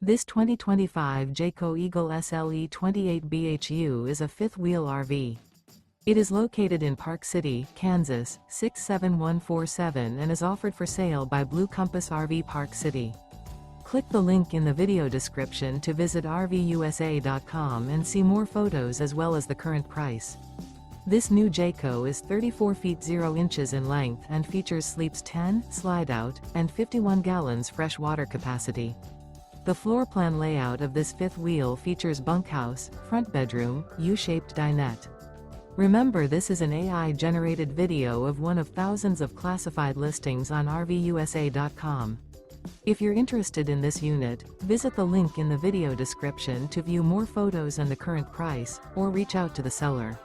This 2025 Jayco Eagle SLE 28BHU is a fifth-wheel RV. It is located in Park City, Kansas, 67147 and is offered for sale by Blue Compass RV Park City. Click the link in the video description to visit RVUSA.com and see more photos as well as the current price. This new Jayco is 34 feet 0 inches in length and features sleeps 10, Slideout, and 51 gallons fresh water capacity. The floor plan layout of this fifth wheel features bunkhouse, front bedroom, U-shaped dinette. Remember, this is an AI-generated video of one of thousands of classified listings on RVUSA.com. If you're interested in this unit, visit the link in the video description to view more photos and the current price, or reach out to the seller.